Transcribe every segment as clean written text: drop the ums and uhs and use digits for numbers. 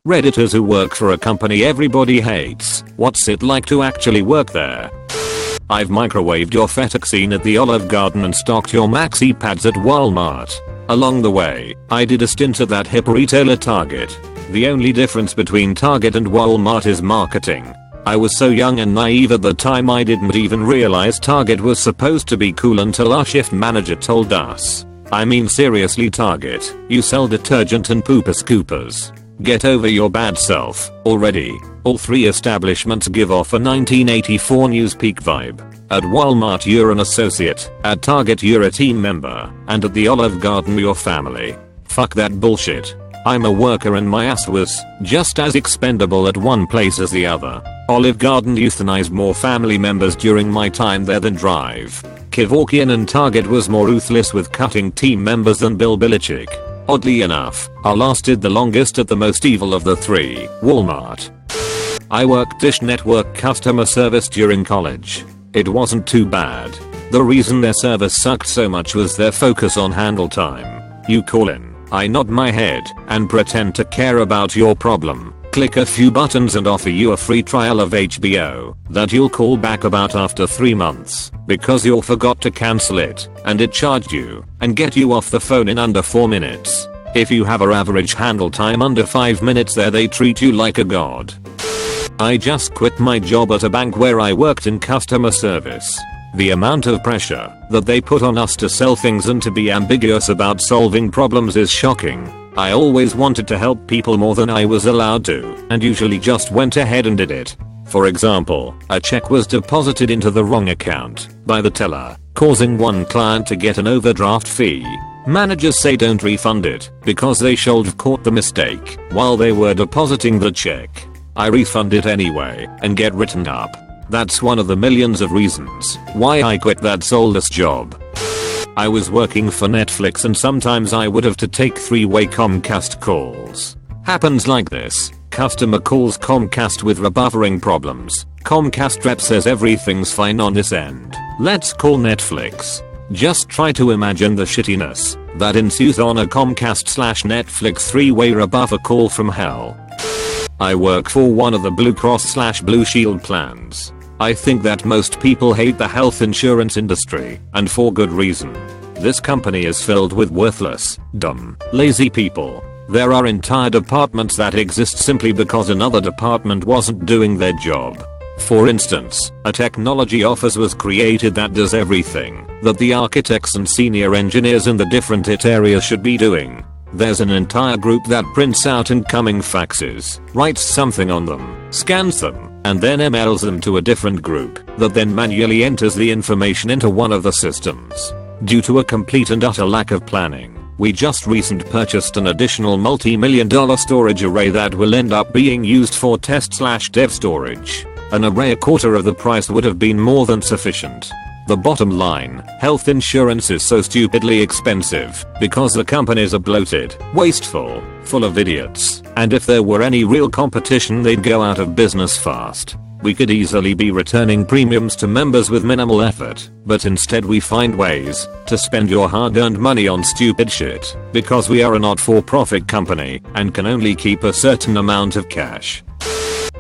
Redditors who work for a company everybody hates. What's it like to actually work there? I've microwaved your fettuccine at the Olive Garden and stocked your maxi pads at Walmart. Along the way, I did a stint at that hip retailer Target. The only difference between Target and Walmart is marketing. I was so young and naive at the time I didn't even realize Target was supposed to be cool until our shift manager told us. I mean seriously Target, you sell detergent and pooper scoopers. Get over your bad self already. All three establishments give off a 1984 Newspeak vibe. At Walmart you're an associate, at Target you're a team member, and at the Olive Garden you're family. Fuck that bullshit. I'm a worker and my ass was just as expendable at one place as the other. Olive Garden euthanized more family members during my time there than Drive. Kevorkian and Target was more ruthless with cutting team members than Bill Belichick. Oddly enough, I lasted the longest at the most evil of the three, Walmart. I worked Dish Network customer service during college. It wasn't too bad. The reason their service sucked so much was their focus on handle time. You call in, I nod my head, and pretend to care about your problem. Click a few buttons and offer you a free trial of HBO that you'll call back about after 3 months because you forgot to cancel it and it charged you and get you off the phone in under 4 minutes. If you have an average handle time under 5 minutes there they treat you like a god. I just quit my job at a bank where I worked in customer service. The amount of pressure that they put on us to sell things and to be ambiguous about solving problems is shocking. I always wanted to help people more than I was allowed to, and usually just went ahead and did it. For example, a check was deposited into the wrong account by the teller, causing one client to get an overdraft fee. Managers say don't refund it because they should have caught the mistake while they were depositing the check. I refund it anyway and get written up. That's one of the millions of reasons why I quit that soulless job. I was working for Netflix and sometimes I would have to take 3-way Comcast calls. Happens like this. Customer calls Comcast with rebuffering problems. Comcast rep says everything's fine on this end. Let's call Netflix. Just try to imagine the shittiness that ensues on a Comcast/Netflix 3-way rebuffer call from hell. I work for one of the Blue Cross/Blue Shield plans. I think that most people hate the health insurance industry, and for good reason. This company is filled with worthless, dumb, lazy people. There are entire departments that exist simply because another department wasn't doing their job. For instance, a technology office was created that does everything that the architects and senior engineers in the different IT areas should be doing. There's an entire group that prints out incoming faxes, writes something on them, scans them, and then emails them to a different group that then manually enters the information into one of the systems. Due to a complete and utter lack of planning, we just recently purchased an additional multi-million-dollar storage array that will end up being used for test/dev storage. An array a quarter of the price would have been more than sufficient. The bottom line, health insurance is so stupidly expensive because the companies are bloated, wasteful, full of idiots, and if there were any real competition they'd go out of business fast. We could easily be returning premiums to members with minimal effort, but instead we find ways to spend your hard-earned money on stupid shit because we are a not-for-profit company and can only keep a certain amount of cash.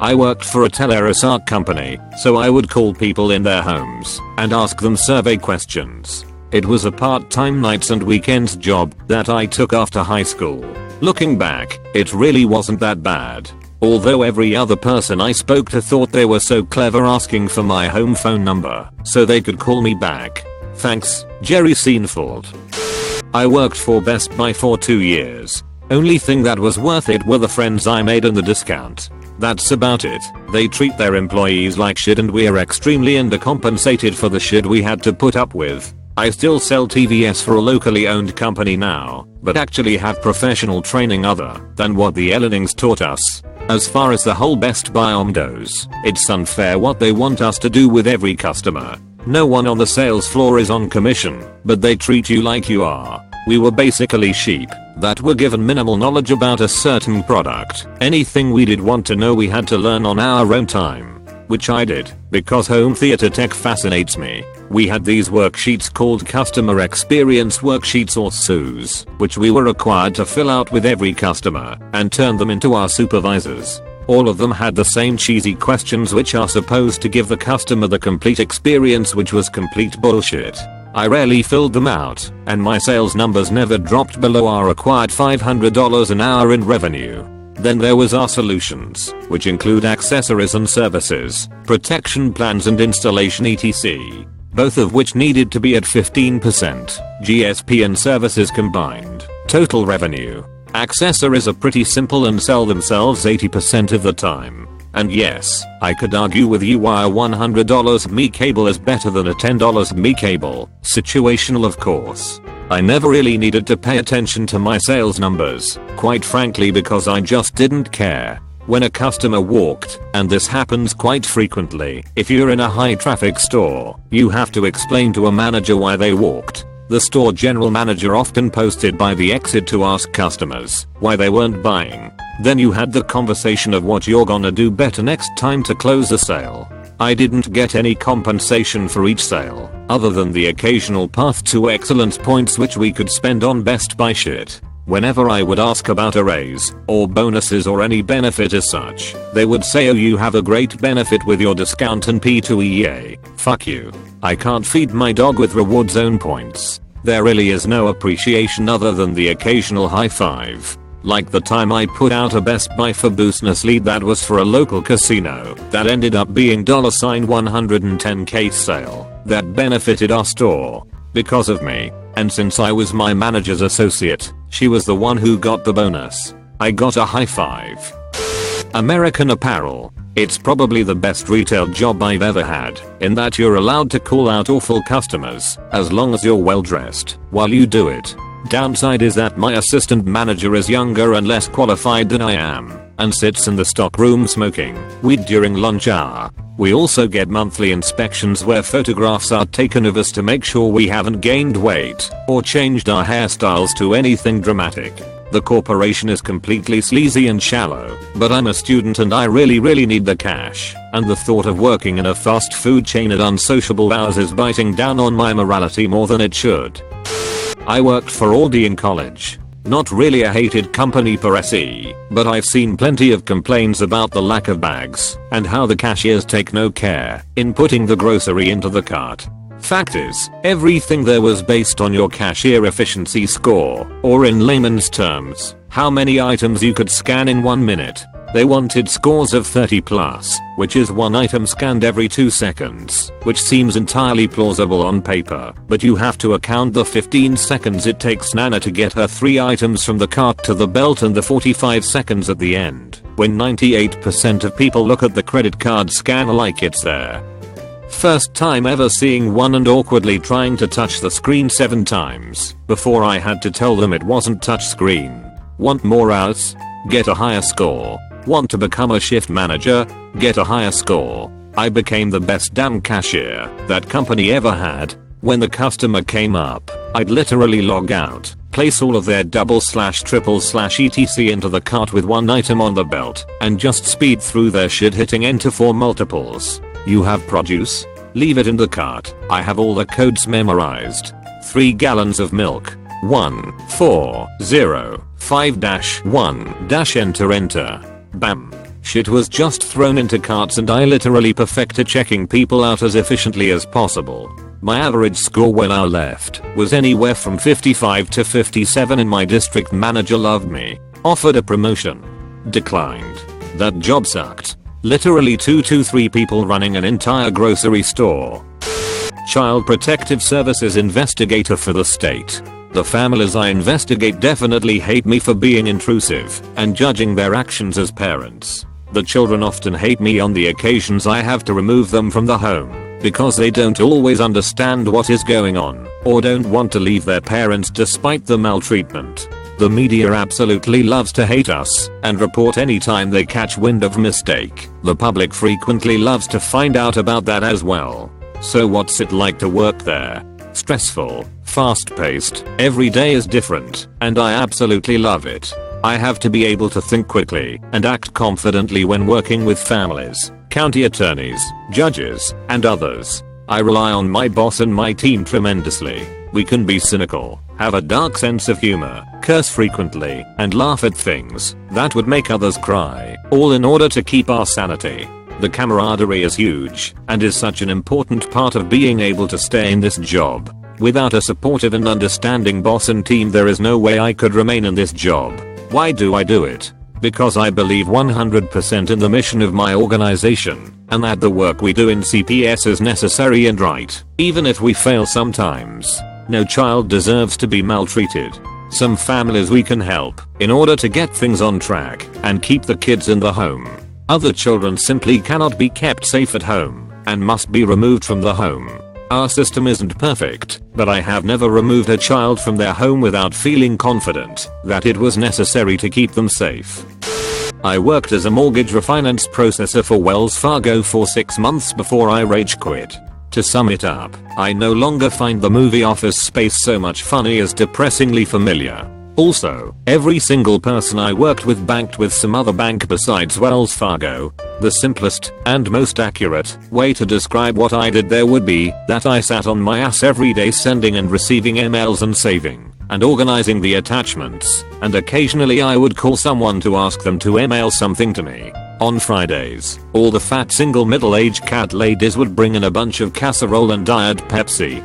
I worked for a teleresort company, so I would call people in their homes and ask them survey questions. It was a part-time nights and weekends job that I took after high school. Looking back, it really wasn't that bad. Although every other person I spoke to thought they were so clever asking for my home phone number so they could call me back. Thanks, Jerry Seinfeld. I worked for Best Buy for 2 years. Only thing that was worth it were the friends I made and the discount. That's about it. They treat their employees like shit and we're extremely undercompensated for the shit we had to put up with. I still sell TVS for a locally owned company now, but actually have professional training other than what the Ellendings taught us. As far as the whole Best Buy goes, it's unfair what they want us to do with every customer. No one on the sales floor is on commission, but they treat you like you are. We were basically sheep that were given minimal knowledge about a certain product. Anything we did want to know we had to learn on our own time. which I did, because home theater tech fascinates me. We had these worksheets called Customer Experience Worksheets or CEWs, which we were required to fill out with every customer and turn them into our supervisors. All of them had the same cheesy questions which are supposed to give the customer the complete experience, which was complete bullshit. I rarely filled them out, and my sales numbers never dropped below our required $500 an hour in revenue. Then there was our solutions, which include accessories and services, protection plans and installation etc. Both of which needed to be at 15% GSP and services combined. Total revenue. Accessories are pretty simple and sell themselves 80% of the time. And yes, I could argue with you why a $100 ME cable is better than a $10 ME cable. Situational, of course. I never really needed to pay attention to my sales numbers, quite frankly, because I just didn't care. When a customer walked, and this happens quite frequently, if you're in a high traffic store, you have to explain to a manager why they walked. The store general manager often posted by the exit to ask customers why they weren't buying. Then you had the conversation of what you're gonna do better next time to close a sale. I didn't get any compensation for each sale, other than the occasional path to excellence points which we could spend on Best Buy shit. Whenever I would ask about a raise, or bonuses or any benefit as such, they would say, oh, you have a great benefit with your discount and P2EA. Fuck you. I can't feed my dog with reward zone points. There really is no appreciation other than the occasional high five. Like the time I put out a Best Buy for Business lead that was for a local casino that ended up being $110K sale that benefited our store because of me. And since I was my manager's associate, she was the one who got the bonus. I got a high five. American Apparel. It's probably the best retail job I've ever had, in that you're allowed to call out awful customers, as long as you're well dressed, while you do it. Downside is that my assistant manager is younger and less qualified than I am, and sits in the stock room smoking weed during lunch hour. We also get monthly inspections where photographs are taken of us to make sure we haven't gained weight, or changed our hairstyles to anything dramatic. The corporation is completely sleazy and shallow, but I'm a student and I really need the cash, and the thought of working in a fast food chain at unsociable hours is biting down on my morality more than it should. I worked for Aldi in college. Not really a hated company per se, but I've seen plenty of complaints about the lack of bags and how the cashiers take no care in putting the grocery into the cart. Fact is, everything there was based on your cashier efficiency score, or in layman's terms, how many items you could scan in 1 minute. They wanted scores of 30 plus, which is one item scanned every 2 seconds, which seems entirely plausible on paper, but you have to account the 15 seconds it takes Nana to get her 3 items from the cart to the belt and the 45 seconds at the end, when 98% of people look at the credit card scanner like it's there. First time ever seeing one and awkwardly trying to touch the screen 7 times before I had to tell them it wasn't touch screen. Want more hours? Get a higher score. Want to become a shift manager? Get a higher score. I became the best damn cashier that company ever had. When the customer came up, I'd literally log out, place all of their double/triple/etc into the cart with 1 item on the belt, and just speed through their shit hitting enter for multiples. You have produce? Leave it in the cart. I have all the codes memorized. 3 gallons of milk. 1405-1- Bam. Shit was just thrown into carts and I literally perfected checking people out as efficiently as possible. My average score when I left was anywhere from 55 to 57 and my district manager loved me. Offered a promotion. Declined. That job sucked. Literally 2 to 3 people running an entire grocery store. Child Protective Services investigator for the state. The families I investigate definitely hate me for being intrusive and judging their actions as parents. The children often hate me on the occasions I have to remove them from the home because they don't always understand what is going on or don't want to leave their parents despite the maltreatment. The media absolutely loves to hate us and report anytime they catch wind of mistake. The public frequently loves to find out about that as well. So what's it like to work there? Stressful, fast-paced, every day is different, and I absolutely love it. I have to be able to think quickly and act confidently when working with families, county attorneys, judges, and others. I rely on my boss and my team tremendously. We can be cynical, have a dark sense of humor, curse frequently, and laugh at things that would make others cry, all in order to keep our sanity. The camaraderie is huge and is such an important part of being able to stay in this job. Without a supportive and understanding boss and team, there is no way I could remain in this job. Why do I do it? Because I believe 100% in the mission of my organization, and that the work we do in CPS is necessary and right, even if we fail sometimes. No child deserves to be maltreated. Some families we can help in order to get things on track and keep the kids in the home. Other children simply cannot be kept safe at home and must be removed from the home. Our system isn't perfect, but I have never removed a child from their home without feeling confident that it was necessary to keep them safe. I worked as a mortgage refinance processor for Wells Fargo for 6 months before I rage quit. To sum it up, I no longer find the movie Office Space so much funny as depressingly familiar. Also, every single person I worked with banked with some other bank besides Wells Fargo. The simplest and most accurate way to describe what I did there would be that I sat on my ass every day sending and receiving emails and saving and organizing the attachments, and occasionally I would call someone to ask them to email something to me. On Fridays, all the fat single middle-aged cat ladies would bring in a bunch of casserole and diet Pepsi.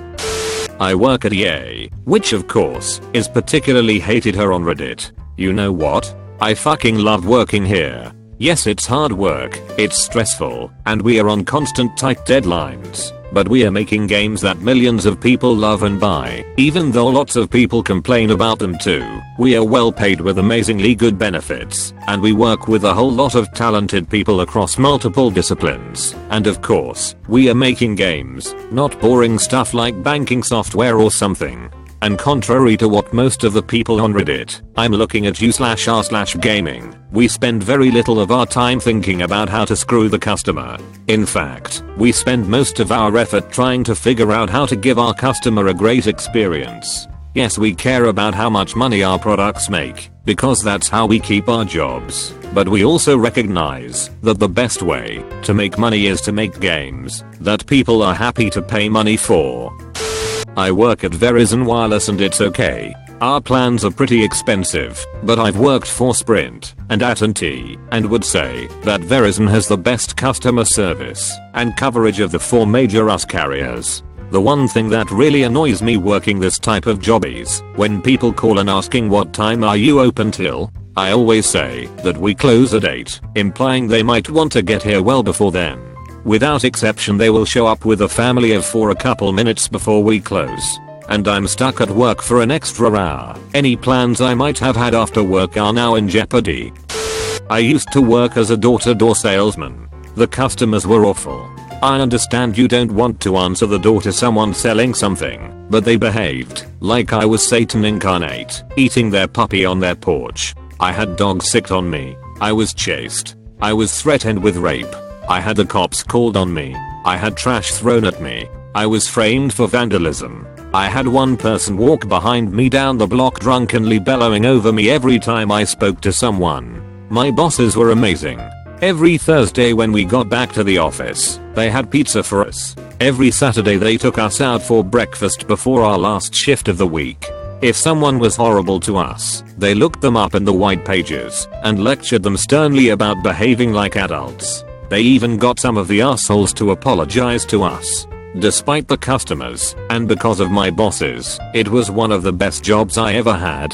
I work at EA, which of course is particularly hated here on Reddit. You know what? I fucking love working here. Yes, it's hard work, it's stressful, and we are on constant tight deadlines, but we are making games that millions of people love and buy, even though lots of people complain about them too. We are well paid with amazingly good benefits, and we work with a whole lot of talented people across multiple disciplines, and of course, we are making games, not boring stuff like banking software or something. And contrary to what most of the people on Reddit, I'm looking at u/r/gaming, we spend very little of our time thinking about how to screw the customer. In fact, we spend most of our effort trying to figure out how to give our customer a great experience. Yes, we care about how much money our products make, because that's how we keep our jobs. But we also recognize that the best way to make money is to make games that people are happy to pay money for. I work at Verizon Wireless and it's okay. Our plans are pretty expensive, but I've worked for Sprint and AT&T and would say that Verizon has the best customer service and coverage of the 4 major US carriers. The one thing that really annoys me working this type of job is when people call and asking what time are you open till. I always say that we close at 8, implying they might want to get here well before then. Without exception, they will show up with a family of 4 a couple minutes before we close. And I'm stuck at work for an extra hour. Any plans I might have had after work are now in jeopardy. I used to work as a door-to-door salesman. The customers were awful. I understand you don't want to answer the door to someone selling something, but they behaved like I was Satan incarnate, eating their puppy on their porch. I had dogs sicked on me. I was chased. I was threatened with rape. I had the cops called on me. I had trash thrown at me. I was framed for vandalism. I had one person walk behind me down the block drunkenly bellowing over me every time I spoke to someone. My bosses were amazing. Every Thursday when we got back to the office, they had pizza for us. Every Saturday they took us out for breakfast before our last shift of the week. If someone was horrible to us, they looked them up in the white pages and lectured them sternly about behaving like adults. They even got some of the assholes to apologize to us. Despite the customers, and because of my bosses, it was one of the best jobs I ever had.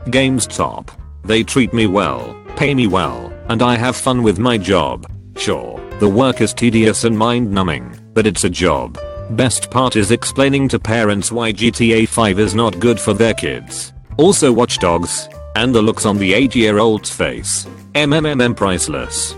GameStop. They treat me well, pay me well, and I have fun with my job. Sure, the work is tedious and mind-numbing, but it's a job. Best part is explaining to parents why GTA 5 is not good for their kids. Also Watch Dogs, and the looks on the 8-year-old's face. Priceless.